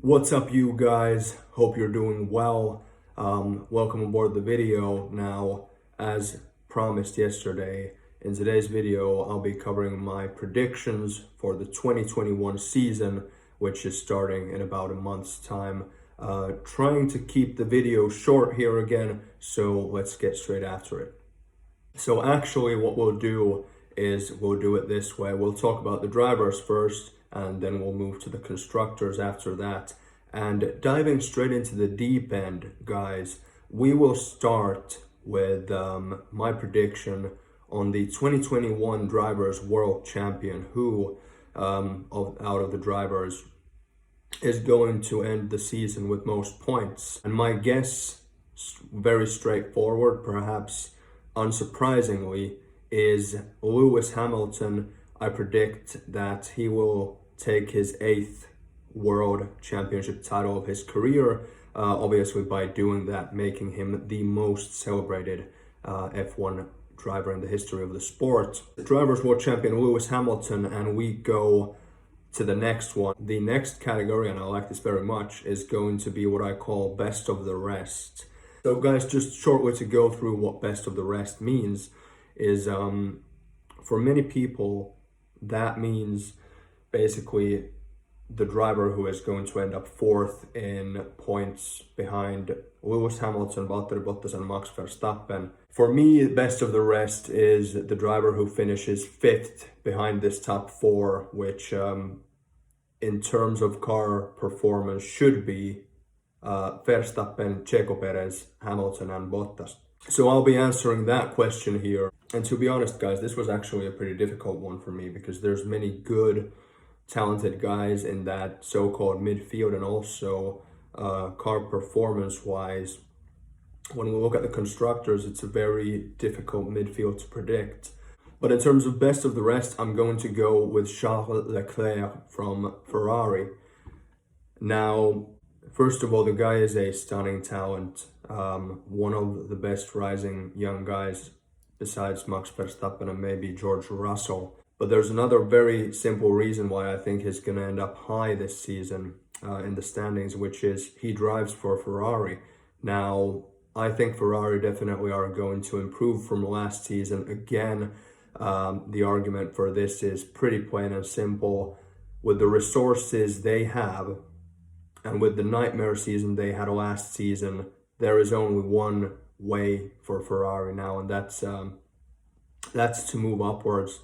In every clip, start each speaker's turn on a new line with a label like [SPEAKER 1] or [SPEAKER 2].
[SPEAKER 1] What's up, you guys? Hope you're doing well. Welcome aboard the video. Now, as promised yesterday, in today's video, I'll be covering my predictions for the 2021 season, which is starting in about a month's time. Trying to keep the video short here again, so let's get straight after it. So actually what we'll do is we'll do it this way. We'll talk about the drivers first, and then we'll move to the constructors after that. And diving straight into the deep end, guys, we will start with my prediction on the 2021 Drivers World Champion, who out of the drivers is going to end the season with most points. And my guess, very straightforward, perhaps unsurprisingly, is Lewis Hamilton. I predict that he will take his 8th World Championship title of his career, obviously by doing that, making him the most celebrated F1 driver in the history of the sport. The Drivers' World Champion Lewis Hamilton, and we go to the next one. The next category, and I like this very much, is going to be what I call best of the rest. So guys, just shortly to go through what best of the rest means is for many people that means basically the driver who is going to end up 4th in points behind Lewis Hamilton, Valtteri Bottas and Max Verstappen. For me, best of the rest is the driver who finishes 5th behind this top 4, which in terms of car performance should be Verstappen, Checo Perez, Hamilton and Bottas. So I'll be answering that question here. And to be honest, guys, this was actually a pretty difficult one for me because there's many good, talented guys in that so-called midfield, and also car performance-wise, when we look at the constructors, it's a very difficult midfield to predict. But in terms of best of the rest, I'm going to go with Charles Leclerc from Ferrari. Now, first of all, the guy is a stunning talent, one of the best rising young guys besides Max Verstappen and maybe George Russell. But there's another very simple reason why I think he's going to end up high this season in the standings, which is he drives for Ferrari. Now, I think Ferrari definitely are going to improve from last season. Again, the argument for this is pretty plain and simple. With the resources they have, and with the nightmare season they had last season, there is only one way for Ferrari now, and that's to move upwards.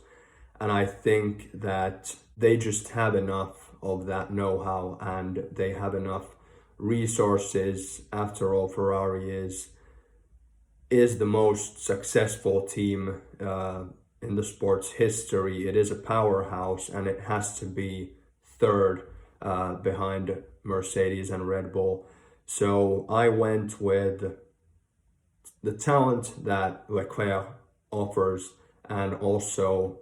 [SPEAKER 1] And I think that they just have enough of that know-how, and they have enough resources. After all, Ferrari is the most successful team in the sport's history. It is a powerhouse, and it has to be 3rd behind Mercedes and Red Bull. So I went with the talent that Leclerc offers, and also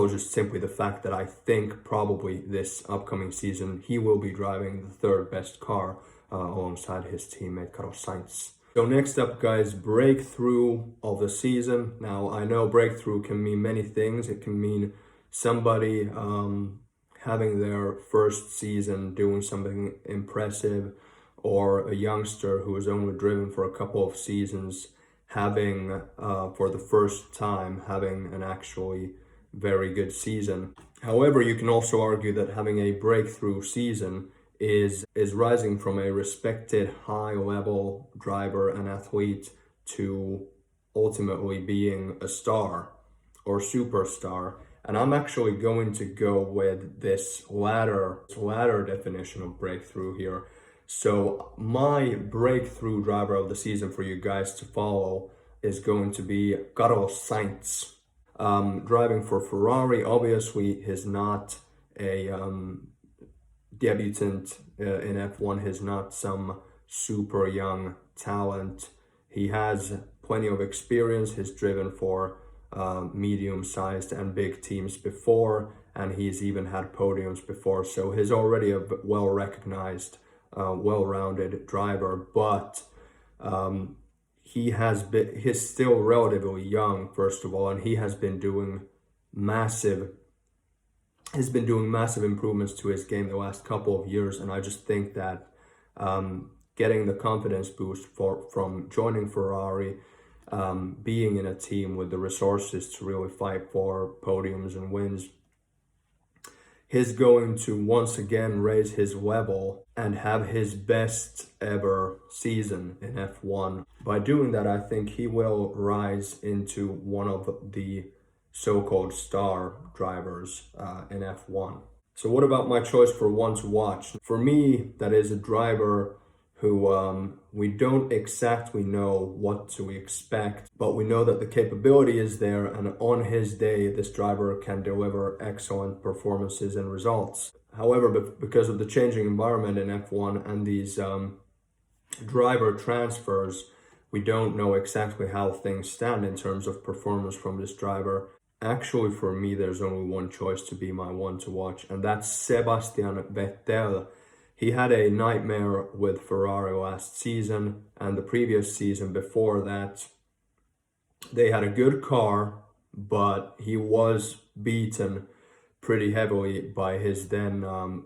[SPEAKER 1] just simply the fact that I think probably this upcoming season he will be driving the 3rd best car alongside his teammate Carlos Sainz. So next up, guys, breakthrough of the season. Now, I know breakthrough can mean many things. It can mean somebody having their first season doing something impressive, or a youngster who has only driven for a couple of seasons having, for the first time, having an actually very good season. However, you can also argue that having a breakthrough season is rising from a respected high-level driver and athlete to ultimately being a star or superstar. And I'm actually going to go with this latter definition of breakthrough here. So my breakthrough driver of the season for you guys to follow is going to be Carlos Sainz. Driving for Ferrari. Obviously, he's not a debutant in F1. He's not some super young talent. He has plenty of experience. He's driven for medium-sized and big teams before, and he's even had podiums before. So he's already a well-recognized, well-rounded driver, but he's still relatively young, first of all, and he has been doing massive has been doing massive improvements to his game the last couple of years, and I just think that getting the confidence boost from joining Ferrari, being in a team with the resources to really fight for podiums and wins, he's going to once again raise his level and have his best ever season in F1. By doing that, I think he will rise into one of the so-called star drivers in F1. So what about my choice for one to watch? For me, that is a driver who we don't exactly know what to expect, but we know that the capability is there, and on his day, this driver can deliver excellent performances and results. However, because of the changing environment in F1 and these driver transfers, we don't know exactly how things stand in terms of performance from this driver. Actually, for me, there's only one choice to be my one to watch, and that's Sebastian Vettel. He had a nightmare with Ferrari last season, and the previous season before that. They had a good car, but he was beaten pretty heavily by his then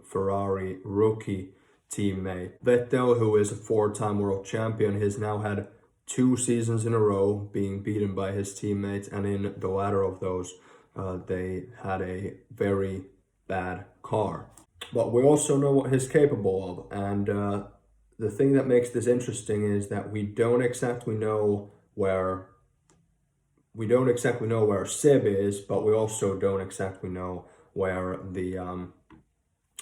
[SPEAKER 1] Ferrari rookie teammate. Vettel, who is a four-time world champion, has now had 2 seasons in a row being beaten by his teammates, and in the latter of those, they had a very bad car. But we also know what he's capable of, and the thing that makes this interesting is that we don't exactly know where Seb is, but we also don't exactly know where the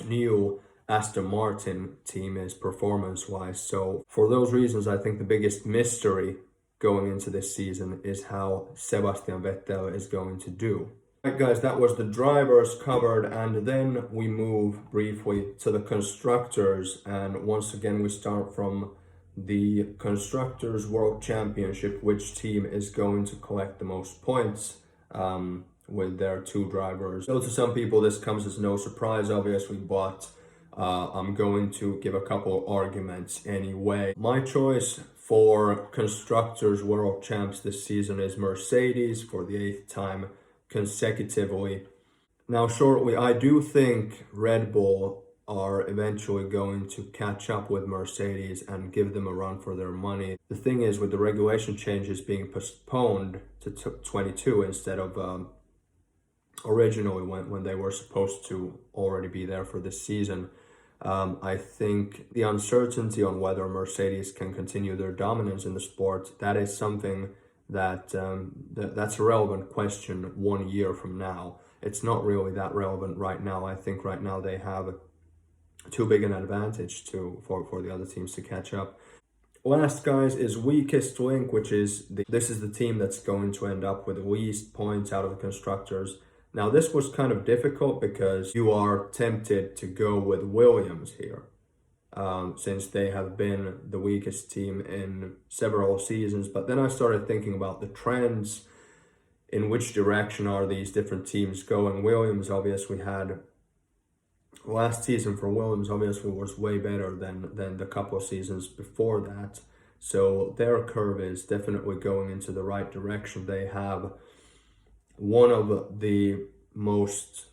[SPEAKER 1] new Aston Martin team is performance-wise. So for those reasons, I think the biggest mystery going into this season is how Sebastian Vettel is going to do. Right, guys, that was the drivers covered, and then we move briefly to the constructors, and once again we start from the Constructors World Championship. Which team is going to collect the most points with their 2 drivers? So to some people this comes as no surprise, obviously, but I'm going to give a couple of arguments anyway. My choice for Constructors World Champs this season is Mercedes for the 8th time consecutively. Now, shortly, I do think Red Bull are eventually going to catch up with Mercedes and give them a run for their money. The thing is, with the regulation changes being postponed to 22 instead of originally when they were supposed to already be there for this season, I think the uncertainty on whether Mercedes can continue their dominance in the sport, that is something that's a relevant question 1 year from now. It's not really that relevant right now. I think right now they have too big an advantage for the other teams to catch up. Last, guys, is Weakest Link, which is this is the team that's going to end up with the least points out of the constructors. Now, this was kind of difficult because you are tempted to go with Williams here, since they have been the weakest team in several seasons. But then I started thinking about the trends, in which direction are these different teams going. Williams obviously had, last season for Williams obviously was way better than the couple of seasons before that. So their curve is definitely going into the right direction. They have one of the most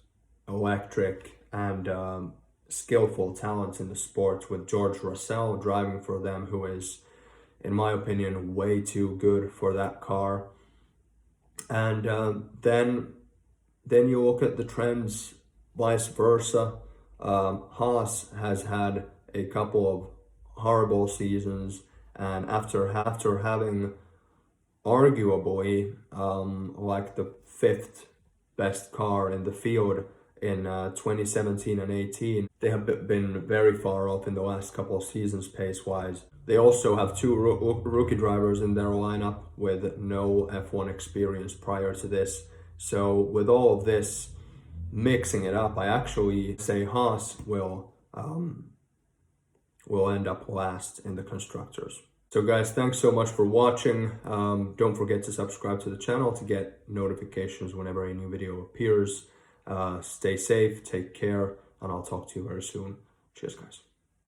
[SPEAKER 1] electric and skillful talents in the sport, with George Russell driving for them, who is, in my opinion, way too good for that car. And then you look at the trends vice versa. Haas has had a couple of horrible seasons, and after having arguably like the 5th best car in the field in 2017 and 18, they have been very far off in the last couple of seasons pace-wise. They also have 2 rookie drivers in their lineup with no F1 experience prior to this. So with all of this, mixing it up, I actually say Haas will end up last in the constructors. So guys, thanks so much for watching. Don't forget to subscribe to the channel to get notifications whenever a new video appears. Stay safe, take care, and I'll talk to you very soon. Cheers, guys.